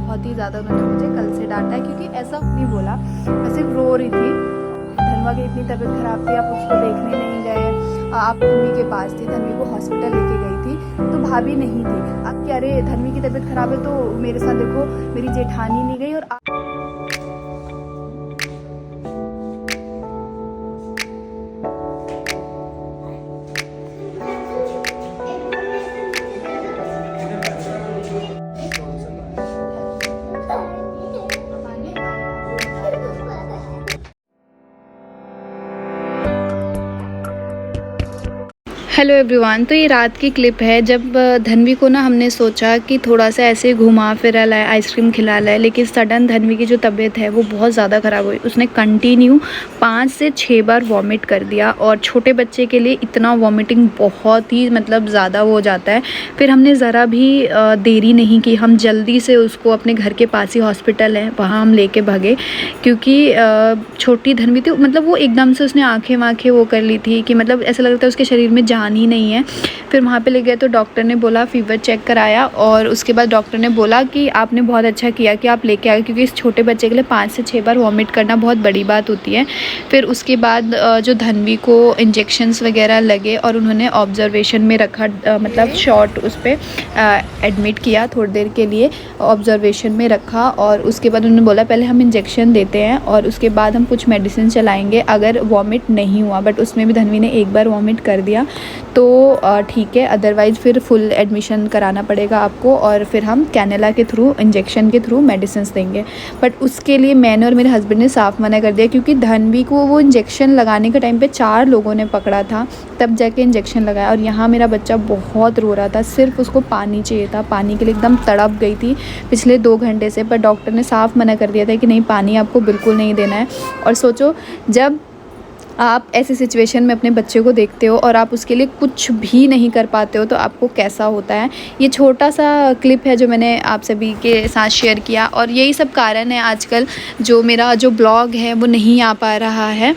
बहुत ही ज़्यादा उन्होंने मुझे कल से डांटा है, क्योंकि ऐसा नहीं बोला, मैं सिर्फ रो रही थी। धनवा की इतनी तबीयत ख़राब थी, आप उसको देखने नहीं गए, आप धनवी के पास थी, धनवी को हॉस्पिटल लेके गई थी तो भाभी नहीं थी। आप कि अरे धनवी की तबीयत ख़राब है तो मेरे साथ देखो मेरी जेठानी नहीं गई, और हेलो एवरीवन। तो ये रात की क्लिप है जब धनवी को ना हमने सोचा कि थोड़ा सा ऐसे घुमा फिरा लाए, आइसक्रीम खिला लाए, लेकिन सडन धनवी की जो तबीयत है वो बहुत ज़्यादा ख़राब हुई। उसने कंटिन्यू 5 से 6 बार वॉमिट कर दिया, और छोटे बच्चे के लिए इतना वॉमिटिंग बहुत ही मतलब ज़्यादा हो जाता है। फिर हमने ज़रा भी देरी नहीं की, हम जल्दी से उसको अपने घर के पास ही हॉस्पिटल है वहाँ हम लेके भागे, क्योंकि छोटी धनवी थी, मतलब वो एकदम से उसने आँखें वाँखें वो कर ली थी कि मतलब ऐसा लग रहा था उसके शरीर में जान ही नहीं है। फिर वहाँ पे ले गए तो डॉक्टर ने बोला, फीवर चेक कराया, और उसके बाद डॉक्टर ने बोला कि आपने बहुत अच्छा किया कि आप लेके आए, क्योंकि इस छोटे बच्चे के लिए 5 से 6 बार वॉमिट करना बहुत बड़ी बात होती है। फिर उसके बाद जो धनवी को इंजेक्शंस वगैरह लगे और उन्होंने ऑब्जर्वेशन में रखा, मतलब शॉर्ट उस पर एडमिट किया, थोड़ी देर के लिए ऑब्जर्वेशन में रखा, और उसके बाद उन्होंने बोला पहले हम इंजेक्शन देते हैं और उसके बाद हम कुछ मेडिसिन चलाएंगे अगर वॉमिट नहीं हुआ। बट उसमें भी धनवी ने एक बार वॉमिट कर दिया तो ठीक है, अदरवाइज़ फिर फुल एडमिशन कराना पड़ेगा आपको, और फिर हम कैनेला के थ्रू, इंजेक्शन के थ्रू मेडिसिन देंगे। बट उसके लिए मैंने और मेरे हस्बैंड ने साफ़ मना कर दिया, क्योंकि धनवी को वो इंजेक्शन लगाने के टाइम पे 4 लोगों ने पकड़ा था, तब जाके इंजेक्शन लगाया। और यहाँ मेरा बच्चा बहुत रो रहा था, सिर्फ उसको पानी चाहिए था, पानी के लिए एकदम तड़प गई थी पिछले 2 घंटे से। पर डॉक्टर ने साफ़ मना कर दिया था कि नहीं, पानी आपको बिल्कुल नहीं देना है। और सोचो, जब आप ऐसी सिचुएशन में अपने बच्चे को देखते हो और आप उसके लिए कुछ भी नहीं कर पाते हो तो आपको कैसा होता है। ये छोटा सा क्लिप है जो मैंने आप सभी के साथ शेयर किया, और यही सब कारण है आजकल जो मेरा जो ब्लॉग है वो नहीं आ पा रहा है।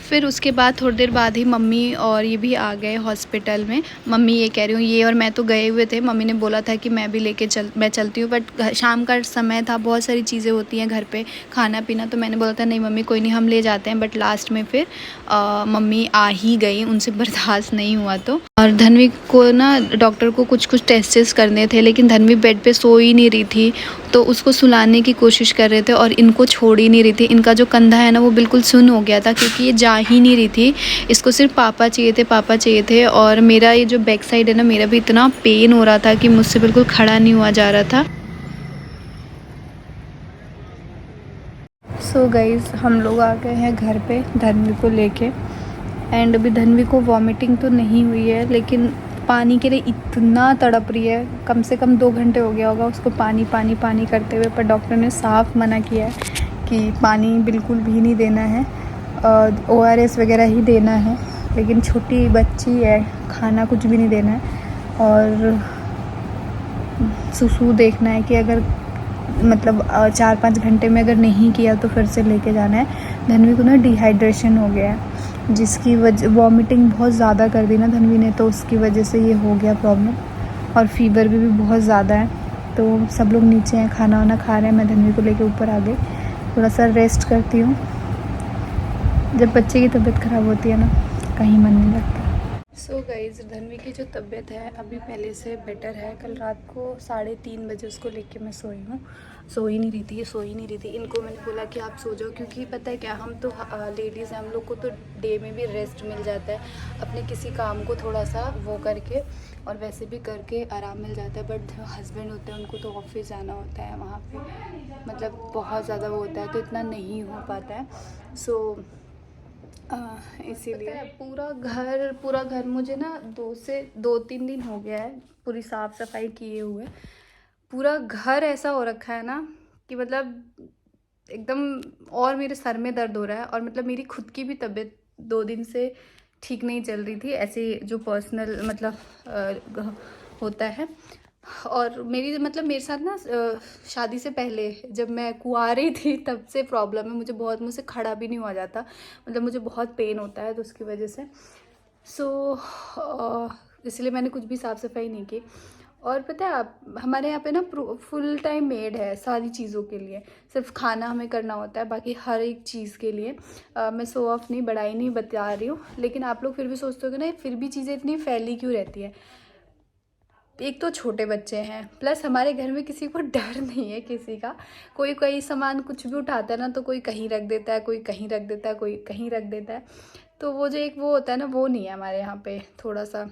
फिर उसके बाद थोड़ी देर बाद ही मम्मी और ये भी आ गए हॉस्पिटल में। मम्मी ये कह रही हूँ, ये और मैं तो गए हुए थे, मम्मी ने बोला था कि मैं भी मैं चलती हूँ, बट शाम का समय था, बहुत सारी चीज़ें होती हैं घर पे, खाना पीना, तो मैंने बोला था नहीं मम्मी कोई नहीं हम ले जाते हैं। बट लास्ट में फिर मम्मी आ ही गई, उनसे बर्दाश्त नहीं हुआ तो। और धनवी को ना डॉक्टर को कुछ टेस्ट करने थे, लेकिन धनवी बेड पे सो ही नहीं रही थी, तो उसको सुलाने की कोशिश कर रहे थे और इनको छोड़ ही नहीं रही थी। इनका जो कंधा है ना वो बिल्कुल सुन्न हो गया था, क्योंकि ये जा ही नहीं रही थी, इसको सिर्फ पापा चाहिए थे, पापा चाहिए थे। और मेरा ये जो बैक साइड है ना, मेरा भी इतना पेन हो रहा था कि मुझसे बिल्कुल खड़ा नहीं हुआ जा रहा था। सो गाइज़, हम लोग आ गए हैं घर पे धनवी को लेके, एंड अभी धनवी को वॉमिटिंग तो नहीं हुई है, लेकिन पानी के लिए इतना तड़प रही है। कम से कम 2 घंटे हो गया होगा उसको पानी पानी पानी करते हुए, पर डॉक्टर ने साफ़ मना किया है कि पानी बिल्कुल भी नहीं देना है, ORS वगैरह ही देना है। लेकिन छोटी बच्ची है, खाना कुछ भी नहीं देना है, और सुसु देखना है कि अगर मतलब 4-5 घंटे में अगर नहीं किया तो फिर से लेके जाना है। धनवी को ना डिहाइड्रेशन हो गया है, जिसकी वजह वॉमिटिंग बहुत ज़्यादा कर दी ना धनवी ने, तो उसकी वजह से ये हो गया प्रॉब्लम। और फीवर भी बहुत ज़्यादा है, तो सब लोग नीचे हैं, खाना वाना खा रहे हैं, मैं धनवी को लेके ऊपर आ गई, थोड़ा सा रेस्ट करती हूँ। जब बच्चे की तबीयत ख़राब होती है ना, कहीं मन नहीं लगता। सो गाइज़, धनवी की जो तबीयत है अभी पहले से बेटर है। कल रात को 3:30 बजे उसको लेके मैं सोई हूँ, सो ही नहीं रही थी, ये सो ही नहीं रही थी। इनको मैंने बोला कि आप सो जाओ, क्योंकि पता है क्या, हम तो लेडीज़ हैं, हम लोग को तो डे में भी रेस्ट मिल जाता है, अपने किसी काम को थोड़ा सा वो करके और वैसे भी करके आराम मिल जाता है। बट जो हस्बैंड होते हैं उनको तो ऑफिस जाना होता है, वहाँ पर मतलब बहुत ज़्यादा वो होता है, तो इतना नहीं हो पाता है। सो इसीलिए पूरा घर मुझे ना 2-3 दिन हो गया है पूरी साफ़ सफाई किए हुए। पूरा घर ऐसा हो रखा है ना कि मतलब एकदम, और मेरे सर में दर्द हो रहा है, और मतलब मेरी खुद की भी तबीयत 2 दिन से ठीक नहीं चल रही थी, ऐसे जो पर्सनल मतलब होता है। और मेरी मतलब मेरे साथ ना शादी से पहले जब मैं कुंवारी थी तब से प्रॉब्लम है, मुझसे खड़ा भी नहीं हुआ जाता, मतलब मुझे बहुत पेन होता है, तो उसकी वजह से इसलिए मैंने कुछ भी साफ़ सफाई नहीं की। और पता है आप, हमारे यहाँ पे ना फुल टाइम मेड है सारी चीज़ों के लिए। सिर्फ खाना हमें करना होता है, बाकी हर एक चीज़ के लिए। मैं शो ऑफ नहीं, बड़ाई नहीं बता रही हूँ, लेकिन आप लोग फिर भी सोचते हो कि ना फिर भी चीज़ें इतनी फैली क्यों रहती है। एक तो छोटे बच्चे हैं, प्लस हमारे घर में किसी को डर नहीं है किसी का। कोई सामान कुछ भी उठाता है ना तो कोई कहीं रख देता है, कोई कहीं रख देता है, कोई कहीं रख देता है। तो वो जो एक वो होता है ना, वो नहीं है हमारे यहाँ पे। थोड़ा सा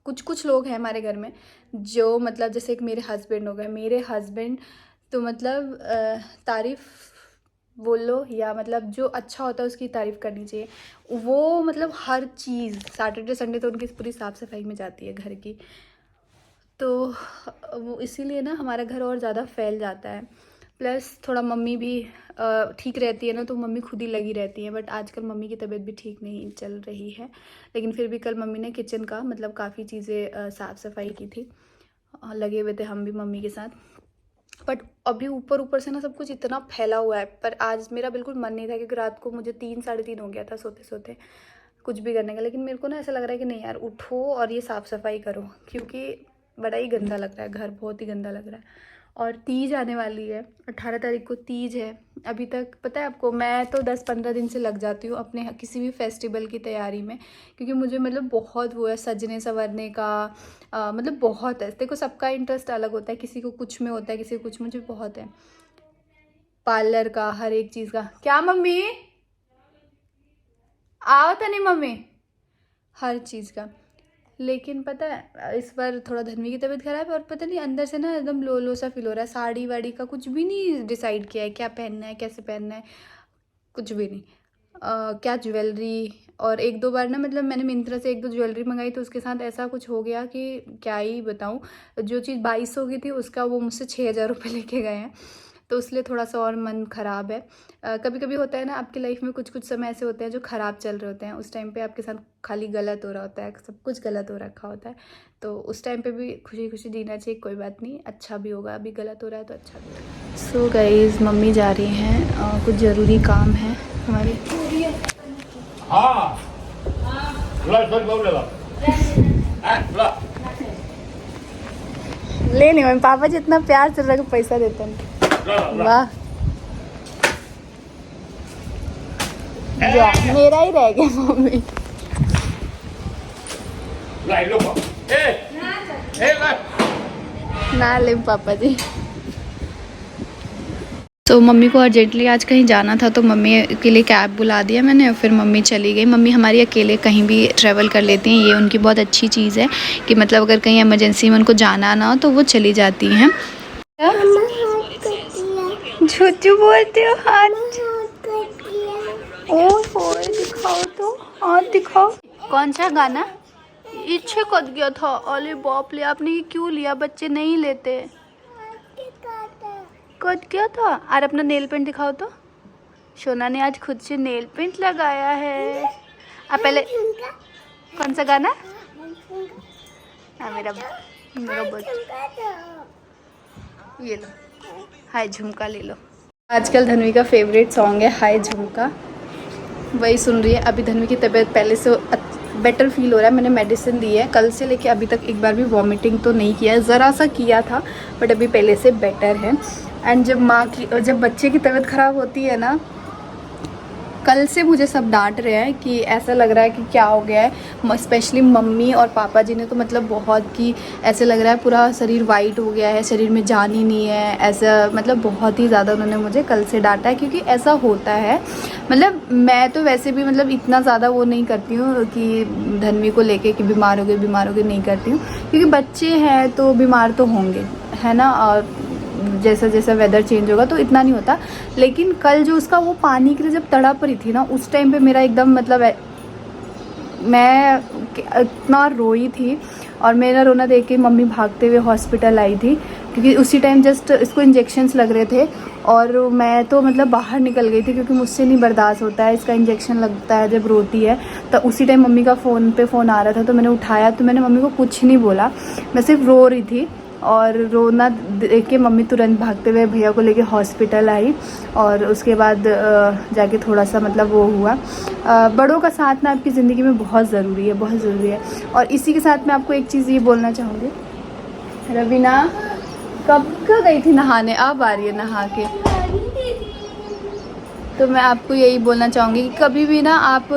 कुछ कुछ लोग हैं हमारे घर में जो मतलब जैसे एक मेरे हस्बैंड हो गए। मेरे हस्बैंड तो मतलब तारीफ़ बोलो या मतलब जो अच्छा होता है उसकी तारीफ़ करनी चाहिए। वो मतलब हर चीज़ सैटरडे संडे तो उनकी पूरी साफ़ सफाई में जाती है घर की। तो वो इसीलिए ना हमारा घर और ज़्यादा फैल जाता है। प्लस थोड़ा मम्मी भी ठीक रहती है ना, तो मम्मी खुद ही लगी रहती है। बट आजकल मम्मी की तबीयत भी ठीक नहीं चल रही है, लेकिन फिर भी कल मम्मी ने किचन का मतलब काफ़ी चीज़ें साफ़ सफाई की थी। लगे हुए थे हम भी मम्मी के साथ। बट अभी ऊपर ऊपर से ना सब कुछ इतना फैला हुआ है। पर आज मेरा बिल्कुल मन नहीं था, क्योंकि रात को मुझे 3 साढ़े 3 हो गया था सोते सोते कुछ भी करने का। लेकिन मेरे को ना ऐसा लग रहा है कि नहीं यार, उठो और ये साफ़ सफाई करो, क्योंकि बड़ा ही गंदा लग रहा है घर, बहुत ही गंदा लग रहा है। और तीज आने वाली है, 18 तारीख को तीज है। अभी तक पता है आपको, मैं तो 10-15 दिन से लग जाती हूँ अपने किसी भी फेस्टिवल की तैयारी में, क्योंकि मुझे मतलब बहुत वो है सजने संवरने का। मतलब बहुत है। देखो सबका इंटरेस्ट अलग होता है, किसी को कुछ में होता है, किसी को कुछ। मुझे बहुत है पार्लर का, हर एक चीज़ का। क्या मम्मी आओ तो नहीं मम्मी, हर चीज़ का। लेकिन पता है इस बार थोड़ा धन्वी की तबीयत खराब है, और पता नहीं अंदर से ना एकदम लो लो सा फील हो रहा है। साड़ी वाड़ी का कुछ भी नहीं डिसाइड किया है, क्या पहनना है कैसे पहनना है, कुछ भी नहीं। क्या ज्वेलरी, और एक दो बार ना मतलब मैंने मिंत्रा से एक दो ज्वेलरी मंगाई, तो उसके साथ ऐसा कुछ हो गया कि क्या ही बताऊँ। जो चीज़ 2200 की थी उसका वो मुझसे 6000 रुपये लेके गए हैं। तो इसलिए थोड़ा सा और मन ख़राब है। कभी कभी होता है ना आपकी लाइफ में, कुछ कुछ समय ऐसे होते हैं जो ख़राब चल रहे होते हैं। उस टाइम पे आपके साथ खाली गलत हो रहा होता है, सब कुछ गलत हो रखा होता है। तो उस टाइम पे भी खुशी खुशी जीना चाहिए, कोई बात नहीं, अच्छा भी होगा। अभी गलत हो रहा है तो अच्छा भी होगा। सो गाइस, मम्मी जा रही हैं, कुछ ज़रूरी काम है हमारी। ले नहीं मम्मी, पापा जितना प्यार से रख पैसा देते हैं। वाह, मेरा ही रह गया मम्मी। ना ले पापा जी। तो मम्मी को अर्जेंटली आज कहीं जाना था, तो मम्मी के लिए कैब बुला दिया मैंने, और फिर मम्मी चली गई। मम्मी हमारी अकेले कहीं भी ट्रैवल कर लेती हैं, ये उनकी बहुत अच्छी चीज़ है कि मतलब अगर कहीं इमरजेंसी में उनको जाना ना हो तो वो चली जाती हैं। झूठू बोलते हो, हाथ ओ दिखाओ तो, हाथ दिखाओ। कौन सा गाना इच्छे कद गया था? अरे बाप ले, आपने ये क्यों लिया? बच्चे नहीं लेते। कद क्या था? और अपना नेल पेंट दिखाओ तो। शोना ने आज खुद से नेल पेंट लगाया है। आप पहले कौन सा गाना? हाँ मेरा ये लो, हाय झुमका ले लो। आजकल धन्वी का फेवरेट सॉन्ग है हाय झुमका, वही सुन रही है। अभी धन्वी की तबीयत पहले से बेटर फील हो रहा है। मैंने मेडिसिन दी है, कल से लेके अभी तक एक बार भी वॉमिटिंग तो नहीं किया है, ज़रा सा किया था, बट अभी पहले से बेटर है। एंड जब बच्चे की तबीयत ख़राब होती है ना, कल से मुझे सब डांट रहे हैं कि ऐसा लग रहा है कि क्या हो गया है। स्पेशली मम्मी और पापा जी ने तो मतलब बहुत, कि ऐसे लग रहा है पूरा शरीर वाइट हो गया है, शरीर में जान ही नहीं है, ऐसा मतलब बहुत ही ज़्यादा उन्होंने मुझे कल से डांटा है। क्योंकि ऐसा होता है, मतलब मैं तो वैसे भी मतलब इतना ज़्यादा वो नहीं करती हूँ कि धन्वी को लेके कि बीमार हो गए नहीं करती हूँ, क्योंकि बच्चे हैं तो बीमार तो होंगे, है ना। और जैसा जैसा वेदर चेंज होगा तो इतना नहीं होता। लेकिन कल जो उसका वो पानी के लिए जब तड़प रही थी ना, उस टाइम पे मेरा एकदम मतलब मैं इतना रोई थी। और मेरा रोना देख के मम्मी भागते हुए हॉस्पिटल आई थी, क्योंकि उसी टाइम जस्ट इसको इंजेक्शन्स लग रहे थे। और मैं तो मतलब बाहर निकल गई थी, क्योंकि मुझसे नहीं बर्दाश्त होता है, इसका इंजेक्शन लगता है जब रोती है। तो उसी टाइम मम्मी का फ़ोन आ रहा था, तो मैंने उठाया, तो मैंने मम्मी को कुछ नहीं बोला, मैं सिर्फ रो रही थी। और रोना देख के मम्मी तुरंत भागते हुए भैया को लेके हॉस्पिटल आई। और उसके बाद जाके थोड़ा सा मतलब वो हुआ। बड़ों का साथ ना आपकी ज़िंदगी में बहुत ज़रूरी है, बहुत ज़रूरी है। और इसी के साथ मैं आपको एक चीज़ ये बोलना चाहूँगी रवीना कब का गई थी नहाने, अब आ रही है नहा के। तो मैं आपको यही बोलना चाहूँगी कि कभी भी ना आप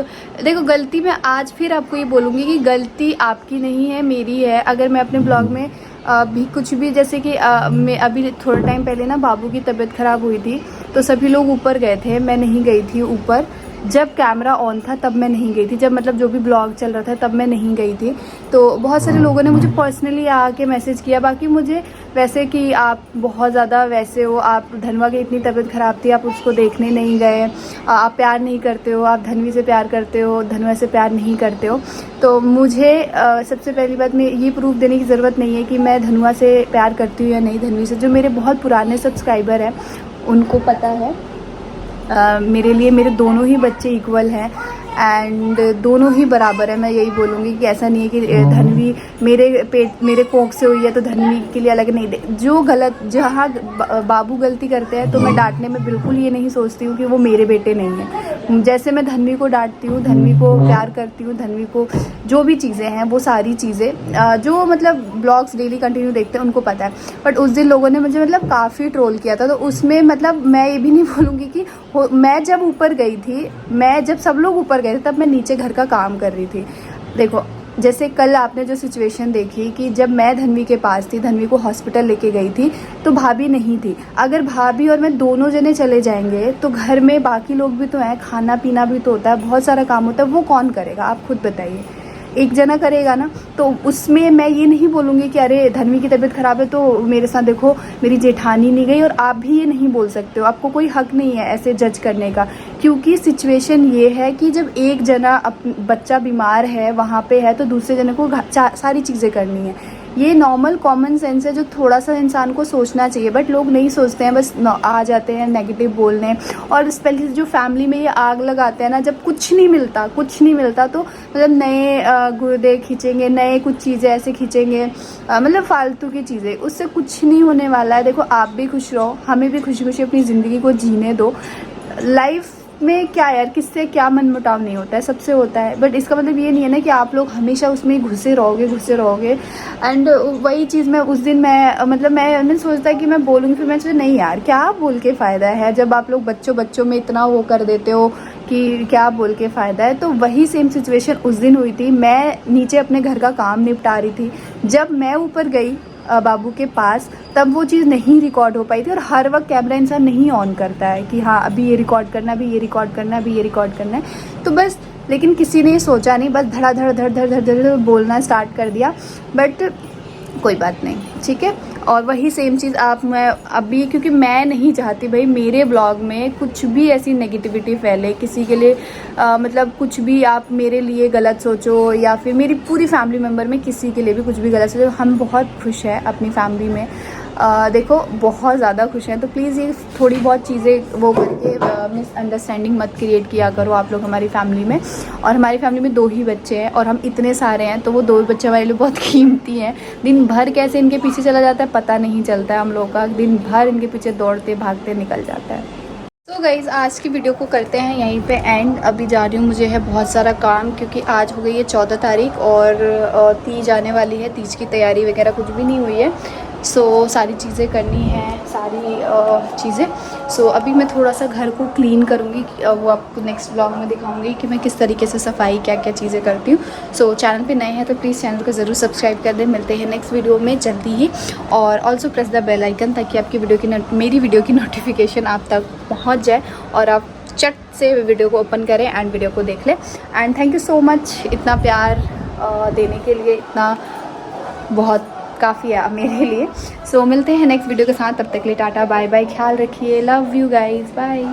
देखो, गलती मैं आज फिर आपको ये बोलूँगी कि गलती आपकी नहीं है, मेरी है। अगर मैं अपने ब्लॉग में भी कुछ भी, जैसे कि मैं अभी थोड़ा टाइम पहले ना बाबू की तबीयत ख़राब हुई थी, तो सभी लोग ऊपर गए थे, मैं नहीं गई थी ऊपर। जब कैमरा ऑन था तब मैं नहीं गई थी, जब मतलब जो भी ब्लॉग चल रहा था तब मैं नहीं गई थी। तो बहुत सारे लोगों ने मुझे पर्सनली आके मैसेज किया। बाकी मुझे वैसे कि आप बहुत ज़्यादा वैसे हो, आप धनवा की इतनी तबीयत ख़राब थी, आप उसको देखने नहीं गए, आप प्यार नहीं करते हो, आप धनवी से प्यार करते हो, धनवा से प्यार नहीं करते हो। तो मुझे सबसे पहली बात में ये प्रूफ देने की ज़रूरत नहीं है कि मैं धनवा से प्यार करती हूँ या नहीं धनवी से। जो मेरे बहुत पुराने सब्सक्राइबर हैं उनको पता है, मेरे लिए मेरे दोनों ही बच्चे इक्वल हैं एंड दोनों ही बराबर है। मैं यही बोलूँगी कि ऐसा नहीं है कि धनवी मेरे कोख से हुई है तो धनवी के लिए अलग नहीं। जो गलत, जहाँ बाबू गलती करते हैं तो मैं डांटने में बिल्कुल ये नहीं सोचती हूँ कि वो मेरे बेटे नहीं हैं। जैसे मैं धनवी को डांटती हूँ, धनवी को प्यार करती हूँ, धनवी को जो भी चीज़ें हैं वो सारी चीज़ें जो मतलब ब्लॉग्स डेली कंटिन्यू देखते हैं उनको पता है। बट उस दिन लोगों ने मुझे मतलब काफ़ी ट्रोल किया था, तो उसमें मतलब मैं ये भी नहीं बोलूँगी कि मैं जब ऊपर गई थी, मैं जब सब लोग ऊपर गए थे तब मैं नीचे घर का काम कर रही थी। देखो जैसे कल आपने जो सिचुएशन देखी कि जब मैं धनवी के पास थी, धनवी को हॉस्पिटल लेके गई थी तो भाभी नहीं थी। अगर भाभी और मैं दोनों जने चले जाएंगे तो घर में बाकी लोग भी तो हैं, खाना पीना भी तो होता है, बहुत सारा काम होता है, वो कौन करेगा आप खुद बताइए। एक जना करेगा ना। तो उसमें मैं ये नहीं बोलूँगी कि अरे धनवी की तबीयत ख़राब है तो मेरे साथ देखो मेरी जेठानी नहीं गई, और आप भी ये नहीं बोल सकते हो, आपको कोई हक नहीं है ऐसे जज करने का। क्योंकि सिचुएशन ये है कि जब एक जना बच्चा बीमार है वहाँ पे है तो दूसरे जने को सारी चीज़ें करनी है। ये नॉर्मल कॉमन सेंस है जो थोड़ा सा इंसान को सोचना चाहिए, बट लोग नहीं सोचते हैं, बस आ जाते हैं नेगेटिव बोलने। और स्पेशली जो फैमिली में ये आग लगाते हैं ना, जब कुछ नहीं मिलता तो मतलब नए गुर्दे खींचेंगे, नए कुछ चीज़ें ऐसे खींचेंगे, मतलब फालतू की चीज़ें, उससे कुछ नहीं होने वाला है। देखो आप भी खुश रहो, हमें भी खुशी खुशी अपनी ज़िंदगी को जीने दो। लाइफ में क्या यार, किससे क्या मनमुटाव नहीं होता है, सबसे होता है। बट इसका मतलब ये नहीं है ना कि आप लोग हमेशा उसमें घुसे रहोगे। एंड वही चीज़ मैं उस दिन मैंने सोचता कि मैं बोलूँगी, फिर मैं सोचा नहीं यार क्या बोल के फ़ायदा है, जब आप लोग बच्चों में इतना वो कर देते हो कि क्या बोल के फ़ायदा है। तो वही सेम सिचुएशन उस दिन हुई थी। मैं नीचे अपने घर का काम निपटा रही थी, जब मैं ऊपर गई बाबू के पास तब वो चीज़ नहीं रिकॉर्ड हो पाई थी। और हर वक्त कैमरा इंसान नहीं ऑन करता है कि हाँ अभी ये रिकॉर्ड करना, अभी ये रिकॉर्ड करना, अभी ये रिकॉर्ड करना है। तो बस, लेकिन किसी ने सोचा नहीं, बस धड़ बोलना स्टार्ट कर दिया। बट कोई बात नहीं, ठीक है। और वही सेम चीज़ मैं अभी, क्योंकि मैं नहीं चाहती भाई मेरे ब्लॉग में कुछ भी ऐसी नेगेटिविटी फैले किसी के लिए, मतलब कुछ भी आप मेरे लिए गलत सोचो या फिर मेरी पूरी फैमिली मेम्बर में किसी के लिए भी कुछ भी गलत सोचो। हम बहुत खुश हैं अपनी फैमिली में, देखो बहुत ज़्यादा खुश हैं। तो प्लीज़ ये थोड़ी बहुत चीज़ें वो करके मिसअंडरस्टैंडिंग मत क्रिएट किया करो आप लोग हमारी फैमिली में। और हमारी फैमिली में 2 ही बच्चे हैं और हम इतने सारे हैं, तो वो 2 बच्चे हमारे लिए बहुत कीमती हैं। दिन भर कैसे इनके पीछे चला जाता है पता नहीं चलता है, हम लोग का दिन भर इनके पीछे दौड़ते भागते निकल जाता है। तो गाइज़ आज की वीडियो को करते हैं यहीं पे एंड। अभी जा रही हूँ, मुझे है बहुत सारा काम, क्योंकि आज हो गई है 14 तारीख और तीज आने वाली है। तीज की तैयारी वगैरह कुछ भी नहीं हुई है, सो सारी चीज़ें करनी है, सारी चीज़ें। सो अभी मैं थोड़ा सा घर को क्लीन करूँगी, वो आपको नेक्स्ट ब्लॉग में दिखाऊंगी कि मैं किस तरीके से सफाई क्या क्या चीज़ें करती हूँ। सो चैनल पे नए हैं तो प्लीज़ चैनल को ज़रूर सब्सक्राइब कर दें। मिलते हैं नेक्स्ट वीडियो में जल्दी ही। और also press the bell icon ताकि आपकी मेरी वीडियो की नोटिफिकेशन आप तक पहुँच जाए और आप चट से वीडियो को ओपन करें एंड वीडियो को देख लें। And thank you so much इतना प्यार देने के लिए, इतना बहुत काफ़ी है मेरे लिए। सो मिलते हैं नेक्स्ट वीडियो के साथ, तब तक के लिए टाटा बाय बाय, ख्याल रखिए, लव यू गाइज, बाय।